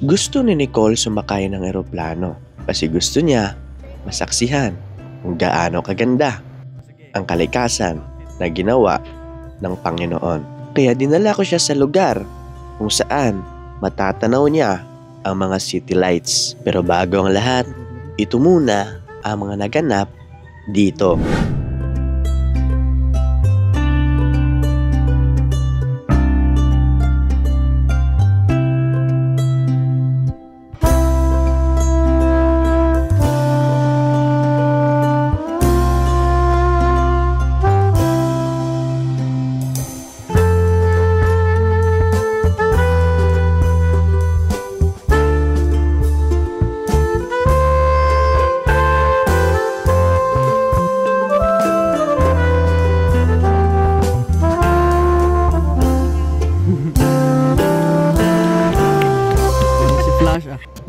Gusto ni Nicole sumakay ng eroplano kasi gusto niya masaksihan kung gaano kaganda ang kalikasan na ginawa ng Panginoon. Kaya dinala ko siya sa lugar kung saan matatanaw niya ang mga city lights. Pero bago ang lahat, ito muna ang mga naganap dito.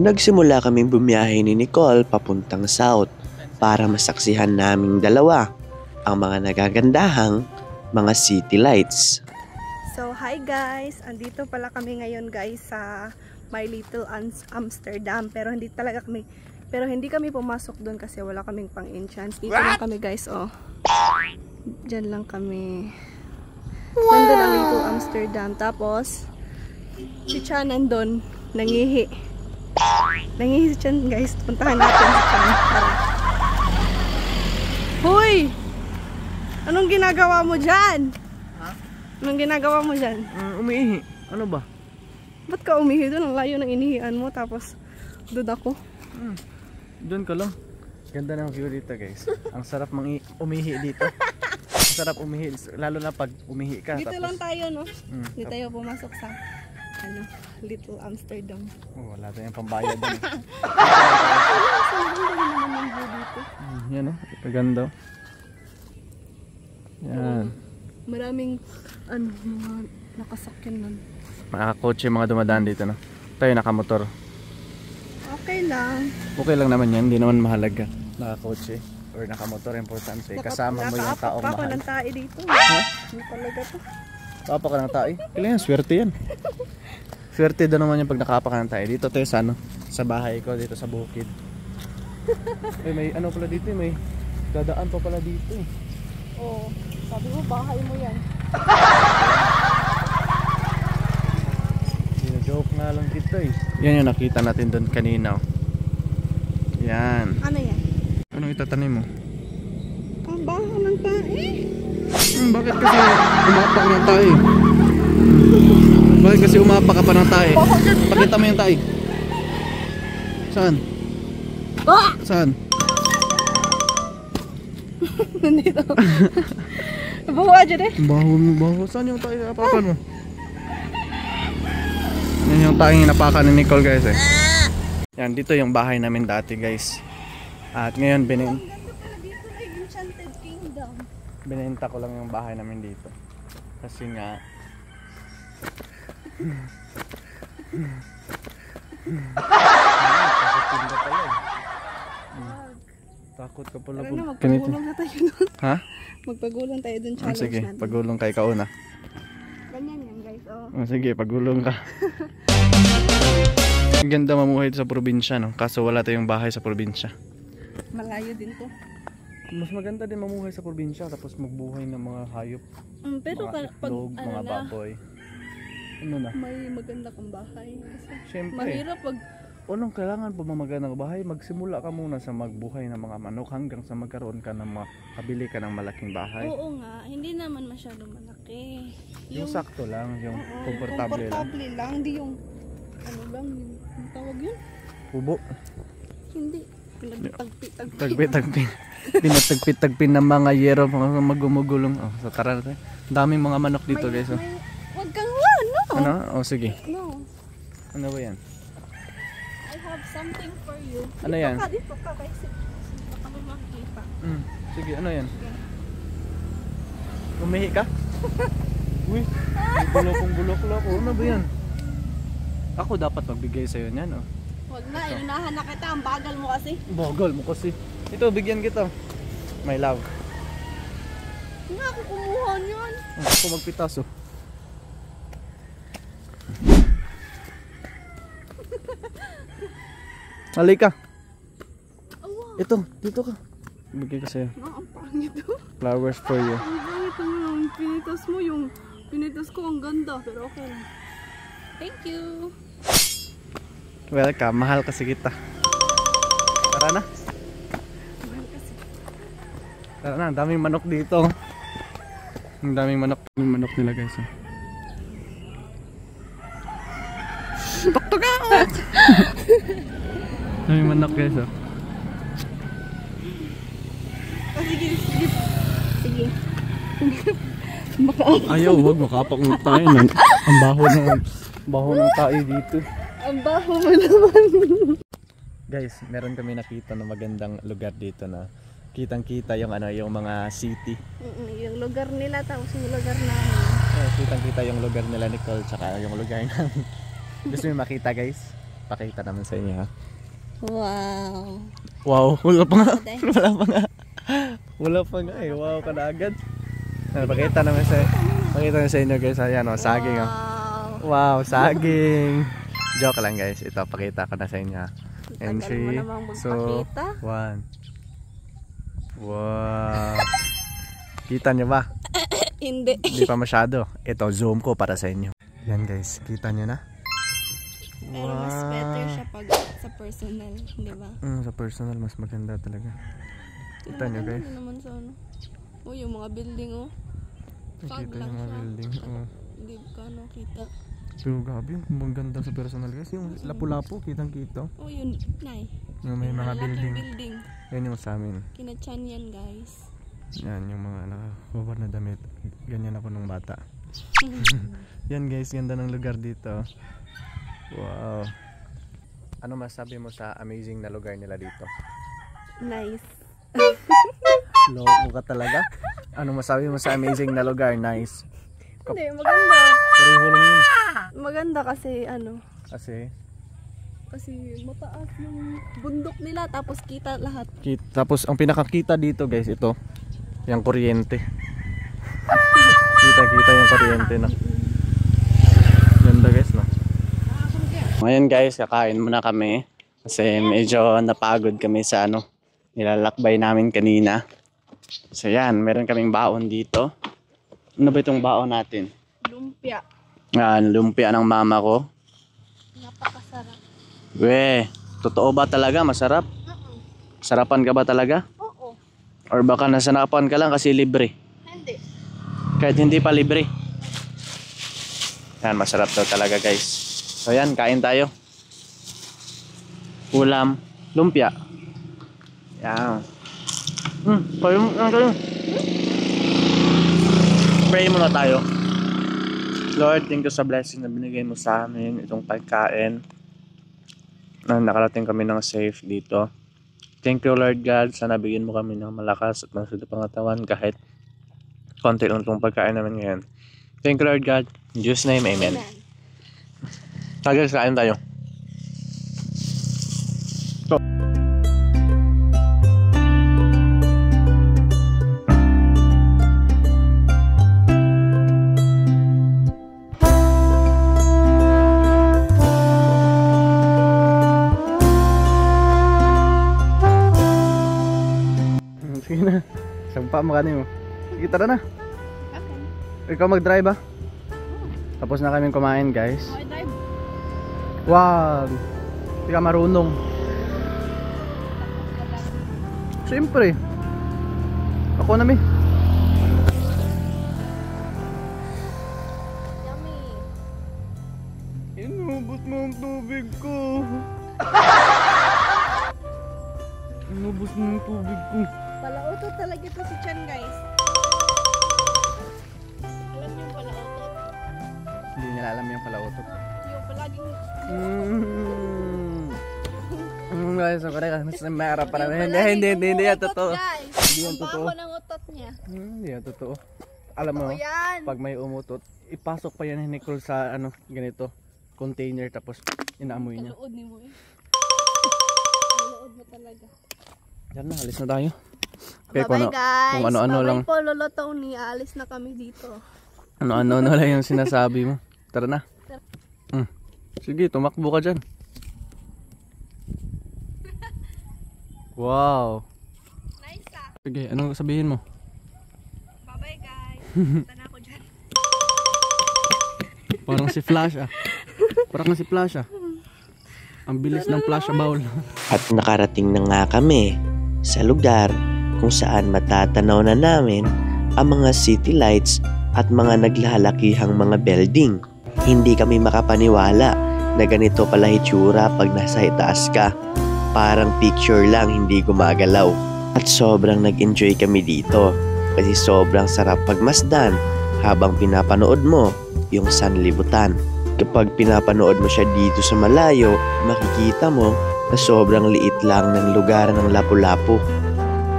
Nagsimula kaming bumiyahe ni Nicole papuntang south para masaksihan naming dalawa ang mga nagagandahang mga city lights. So hi guys, andito pala kami ngayon guys sa My Little Amsterdam, pero hindi kami pumasok doon kasi wala kaming pang entrance. Dito lang kami guys, oh. Diyan lang kami. Nandun ang Little Amsterdam, tapos si Chan nandun, nangihi si Chan guys. Puntahan natin si Chan. Hoy! Anong ginagawa mo dyan? Ha? Anong ginagawa mo dyan? Umiihi. Ano ba? Ba't ka umihi doon? Ang layo ng inihian mo, tapos doon ako. Doon ka lang. Ganda ng view dito guys. Ang sarap umihi dito. Ang sarap umihi. Lalo na pag umihi ka. Dito tapos, lang tayo, no? Dito tayo pumasok sa Little Amsterdam. Wala tayong pambayad doon. Yan o. Kaganda. Yan. Maraming mga nakasakyan nun. Mga kotse, mga dumadaan dito, no? Tayo nakamotor. Okay lang. Okay lang naman yan. Hindi naman mahalaga. Nakakotse or nakamotor. Importante. Kasama mo yung taong mahal. Nakaapa ng tae dito. Ha? Ano talaga to? Nakapa ka ng tae? Kailangan, swerte yan. Swerte daw naman yung pag nakapa ka ng tae. Dito tayo sa sa bahay ko, dito sa bukid. May ano pala dito, may dadaan pa pala dito eh. Oo, sabi mo bahay mo yan. Joke nga lang dito eh. Yan yung nakita natin doon kanina. Yan. Ano yan? Anong itatanim mo? Ang baho ng tae. Bakit kasi umapak ng tae? Bakit kasi umapak ka pa ng tae? Pakita mo yung tae. Saan? Saan? Nandito. Baho aja deh. Baho. Saan yung tae napakan mo? Yan yung tae napakan ni Nicole guys eh. Yan, dito yung bahay namin dati guys. At ngayon binenta ko lang yung bahay namin dito. Kasi nga takot ka pala. Tara na, magpagulong na tayo doon. Ha? Magpagulong tayo doon, challenge Sige, natin. pagulong kay kauna. Ganyan yan guys, oh. Sige, pagulong ka. Ang ganda mamuhay sa probinsya, no? Kaso wala tayong bahay sa probinsya. Malayo din to. Mas maganda din mamuhay sa probinsya tapos magbuhay ng mga hayop. Pero mga itlog, mga baboy. Ano na? May maganda kang bahay. Kasi Siyempre. mahirap pag Unang kailangan pa magandang bahay, magsimula ka muna sa magbuhay ng mga manok hanggang sa magkaroon ka ng makabili ka ng malaking bahay. Oo nga, hindi naman masyadong malaki. Yung sakto lang, yung komportable lang. Komportable lang, hindi yung ano lang, yung tawag yun? Kubo. Hindi. Pinagtagpi-tagpi. Tagpi-tagpi. Pinatagpi-tagpi ng mga yero, mga magumugulong. Oh, so tara natin. Daming mga manok dito guys. Oh. Wag kang no. Ano? Oh, sige. No. Ano ba yan? I have something for you. Ano yan? Dito ka kasi baka may makikita. Sige, ano yan? Umihi ka? Uy, may bulok-bulok. Ano ba yan? Ako dapat magbigay sa'yo niyan, oh. Huwag na, inunahan na kita. Ang bagal mo kasi. Bagal mo kasi. Ito, bigyan kita. My love. Hindi ako kumuha niyan. Ako magpitas, oh. Halika. Ito, dito ka. Bigay ko sa'yo. Ang pangit ito. Flowers for you. Ang pangit yung pinitas mo. Yung pinitas ko ang ganda. Pero okay lang. Thank you. Welcome, mahal kasi kita. Tara na. Mahal kasi. Tara na, ang daming manok dito. Ang daming manok. Yung manok nila guys. Tuktuka! Daming manok guys. Sige, sige. Sige. Ayaw, wag makapakungot tayo. Ang baho ng tayo dito. Ang baho mo naman. Guys, meron kami nakita na magandang lugar dito na kitang-kita yung yung mga city. Yung lugar nila tapos yung lugar namin. Kitang-kita yung lugar nila Nicole tsaka yung lugar namin. Gusto niyo makita guys? Pakita naman sa inyo ha. Wow. Wow, wala pa nga. Wala pa nga. Wala pa nga eh. Wow ka na agad. Pakita naman sa inyo guys. Ayan o, saging o. Wow, saging. Joke lang guys. Ito, pakita ko na sa inyo. And 3, 2, 1. Wow. Kita nyo ba? Hindi. Hindi pa masyado. Ito, zoom ko para sa inyo. Yan guys, kita nyo na? Pero mas better siya pag sa personal, di ba? Sa personal, mas maganda talaga. Kita nyo guys. Ano naman sa ano? Oh, yung mga building oh. Fog Kita lang yung mga siya. building. Hindi ka no kita. So, gabi, maganda sa personal guys. Yung lapu-lapu, kitang-kita. Oh, yun, nay. Yung may mga Malaking building. building. Yan yung sa amin. Kinachan yan, guys. Yan, yung mga nakababad na damit. Ganyan ako nung bata. Yan guys, ganda ng lugar dito. Wow. Ano masabi mo sa amazing na lugar nila dito? Nice. Loko ka talaga? Ano masabi mo sa amazing na lugar? Nice. Hindi, maganda. Pareho lang yun. Maganda kasi ano, Kasi mataas yung bundok nila tapos kita lahat. tapos ang pinakakita dito guys, ito. Yung kuryente. Kita yung kuryente na. Ganda guys no. Ngayon guys, kakain muna kami. Kasi medyo napagod kami sa nilalakbay namin kanina. So yan, meron kaming baon dito. Ano ba itong baon natin? Lumpia. Lumpia ng mama ko. Napakasarap. We, totoo ba talaga? Masarap? Sarapan ka ba talaga? Oo. Or baka nasanapan ka lang kasi libre? Hindi. Kahit hindi pa libre. Yan, masarap daw talaga guys. So yan, kain tayo. Ulam, lumpia. Yan. Kayo. Pray muna tayo. Lord, thank you sa blessing na binigay mo sa amin itong pagkain. Nakarating kami ng safe dito. Thank you Lord God, sana bigyan mo kami ng malakas at masusod pangatawan kahit konti lang itong pagkain namin ngayon. Thank you Lord God, in Jesus name, amen. Guys, kain tayo. Sige na. Sampa mo kanino. Sige, tara na. Okay. Ikaw mag-drive ba? Tapos na kami kumain guys. Okay, drive. Wow! Hindi ka marunong. Siyempre. Ako na mi. Yummy. Inubos mo ang tubig ko. Inubos mo ang tubig ko. Palautot talaga ito si Chan guys. Alam niyo yung palautot? Hindi nila alam yung palautot. Yung palaging... Guys, ako rin mas mara para hindi yan totoo. Hindi yan totoo. Ang baho ng utot niya. Hindi yan totoo. Alam mo, yan. pag may umutot, ipasok pa yan ni Nicole sa ganito, container tapos inaamoy niya. Kaluod ni mo eh. Kaluod mo talaga. Yan na, alis na tayo. Bye-bye guys. Kung ano-ano lang. Bye-bye po Lolo Tony. Aalis na kami dito. Ano-ano lang yung sinasabi mo. Tara na. Sige, tumakbo ka dyan. Wow. Nice ah. Sige, anong sabihin mo? Bye-bye guys. Punta na ako dyan. Parang si Flash ah. Parang si Flash ah. Ang bilis ng Flash ball. At nakarating na nga kami sa lugar kung saan matatanaw na namin ang mga city lights at mga naglalakihang mga building. Hindi kami makapaniwala na ganito pala hitsura pag nasa itaas ka. Parang picture lang, hindi gumagalaw. At sobrang nag-enjoy kami dito kasi sobrang sarap pagmasdan habang pinapanood mo yung sanlibutan. Kapag pinapanood mo siya dito sa malayo, makikita mo na sobrang liit lang ng lugar ng Lapu-Lapu.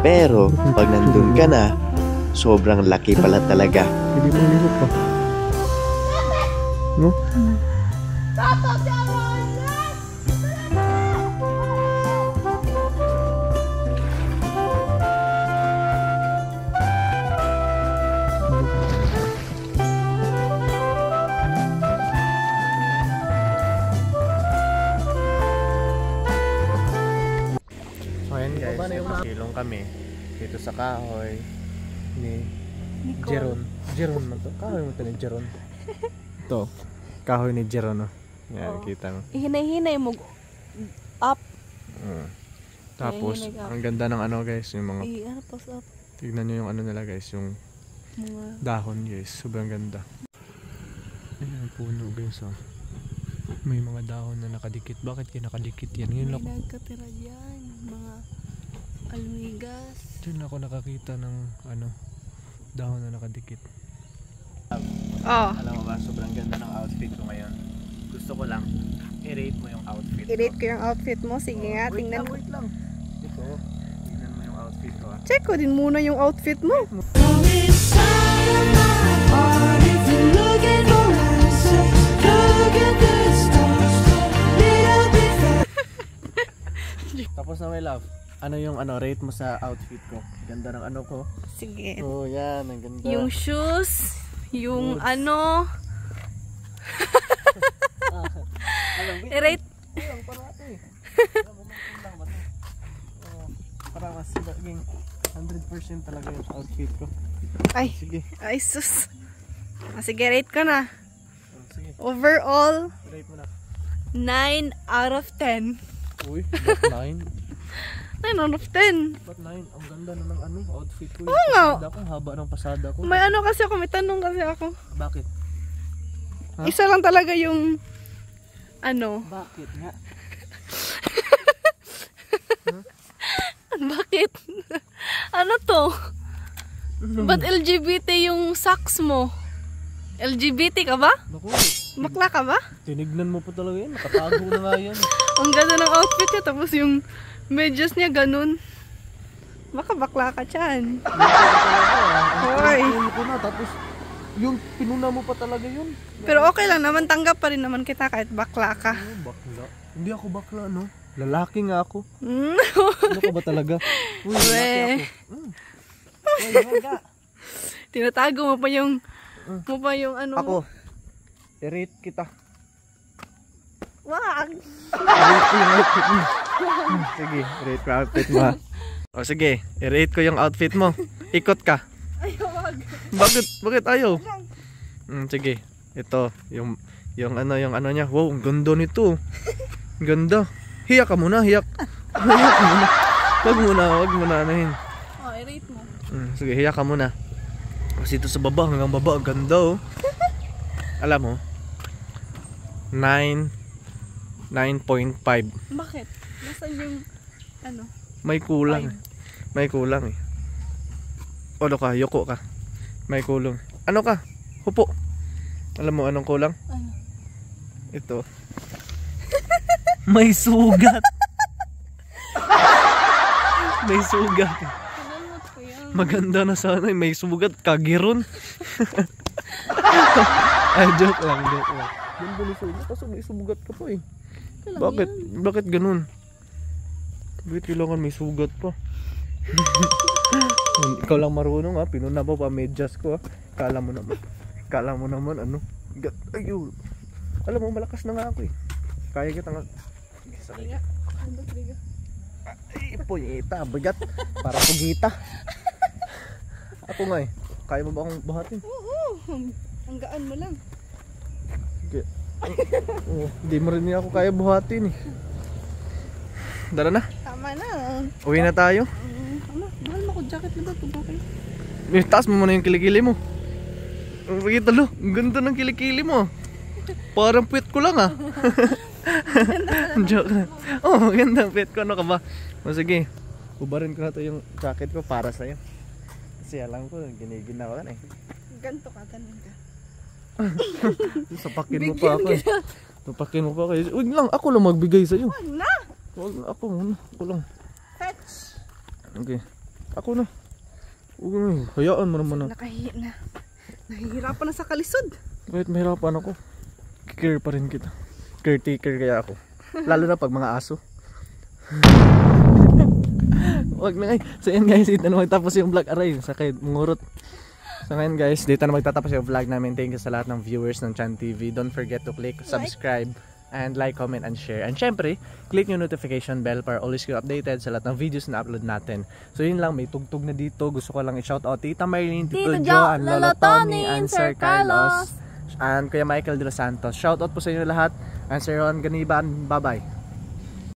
Pero pag nandun ka na, sobrang laki pala talaga. Hindi mo nilip pa. No? So ayan guys, silong kami dito sa kahoy ni Jeron. Jeron man to. Kahoy mo to ni Jeron. Ito, kahoy ni Jeron. Oh. Yan, kita mo. Hinay-hinay mo up. Tapos, ang ganda ng ano guys, yung mga, Ano post up? tignan nyo yung ano nila guys, yung Mga dahon guys, sobrang ganda. Ayan, puno guys oh. May mga dahon na nakadikit. Bakit kaya nakadikit yan? Ngayon may ako, nagkatira dyan. Mga almigas. dyan ako nakakita ng ano, dahon na nakadikit. Oh. Alam mo ba, sobrang ganda ng outfit ko ngayon. Gusto ko lang, i-rate mo yung outfit I-rate ko yung outfit mo. Sige nga, tingnan ko. Wait lang. Ito, tingnan mo yung outfit ko ah. Check ko din muna yung outfit mo. Tapos na my love, ano yung ano, rate mo sa outfit ko? Ganda ng ano ko. Sige. Oh yan, ang ganda. Yung shoes, yung ano. I-rate. Para mas naging 100% talaga yung outfit ko. Ay, Sige. ay sus. Sige, rate ko na. Sige, Overall, rate mo na. 9 out of 10. Uy, ba't 9? 9 out of 10. Ba't 9? Ang ganda na ng ano, outfit ko. Oo nga. Pasada ko, haba ng pasada ko. May ano kasi ako, may tanong kasi ako. Bakit? Huh? Isa lang talaga yung ano. Bakit nga? Bakit? Ano to? Ba't LGBT yung socks mo? LGBT ka ba? Naku, Bakla ka ba? tinignan mo pa talaga yan. Nakatago na nga yan. Ang ganda ng outfit niya, tapos yung medyas niya ganun. Baka bakla ka dyan. Hoy. Ang ko na, tapos yung pinuna mo pa talaga yun. Pero okay lang naman, tanggap pa rin naman kita kahit bakla ka. Oh, bakla. Hindi ako bakla, no? Lalaki nga ako. Mm. Ano ka ba talaga? Uy, lalaki ako. Uy, hanga. Tinatago mo pa yung ano. Ako, i-rate kita. Wag! I-rate ko yung outfit mo. Sige, i-rate ko yung outfit mo ha. O sige, i-rate ko yung outfit mo. Ikot ka. Ay, wag. Bakit ayaw? Sige, ito, yung ano niya. Wow, ang ganda nito. Ang ganda. Hiyak ka muna, hiyak. Hiyak ka muna. Wag muna anahin. Oh, i-rate mo. Sige, hiyak ka muna. Kasi ito sa baba, hanggang baba, ang ganda oh. Alam mo, 9.5. Bakit? Nasaan yung ano? May kulang eh. May kulang eh. Ano ka, yuko ka. May kulang. Ano ka? Hupo. Alam mo anong kulang? Ano? Ito. May sugat. May sugat. Salamat ko yan. Maganda na sana eh. May sugat. Kagiron. Ay, joke lang. Ganda na sugat. Kaso may sugat ka pa eh. Bakit? Bakit ganun? Bakit kailangan may sugat pa? Ikaw lang marunong ha. Pinuna mo pa medyas ko ha. Kala mo naman ano. Ayun. Alam mo malakas na nga ako eh. Kaya kita nga. Sakay. Ay, punyeta, bigat. Para pugita. Ako nga eh. Kaya mo ba akong buhatin? Oo. Ang gaan mo lang. Hindi mo rin ako kaya buhatin eh. Dara na. Tama na. Uwi na tayo. Ano? Mahal mo ko jacket na ba? Bakit? Taas mo muna yung kilikili mo. Pakita lo, ang ganda ng kilikili mo. Parang pet ko lang ah. Joke na. Oh, ganda ang pet ko. Ano ka ba? O sige, ubarin ko na to yung jacket ko para sa'yo. Kasi alam ko, ginigina ko eh. Ganto ka, ganun ka. Sapakin mo pa ako eh. Sapakin mo pa ako eh. Huwag lang, ako lang magbigay sa'yo. Wag na! Huwag, ako muna, ako lang. Fetch! Okay, ako na. Uy, hayaan mo naman na. Nahihirapan na sa kalisod. Kahit mahirapan ako, care pa rin kita. Caretaker kaya ako. Lalo na pag mga aso. Wag na guys. So yan guys, dito na magtapos yung vlog. Aray, sakit, mungurot. So ngayon guys, dito na magtatapos yung vlog namin. Thank you sa lahat ng viewers ng Chan TV. Don't forget to click subscribe and like, comment, and share. And syempre, click yung notification bell para always kayo updated sa lahat ng videos na upload natin. So yun lang, may tugtog na dito. Gusto ko lang i-shoutout Tita Maylene, Tito Joe, and Lolo Tony, and Sir Carlos, and Kuya Michael De Los Santos. Shoutout po sa inyo lahat. And Sir Ron Ganiban, bye-bye.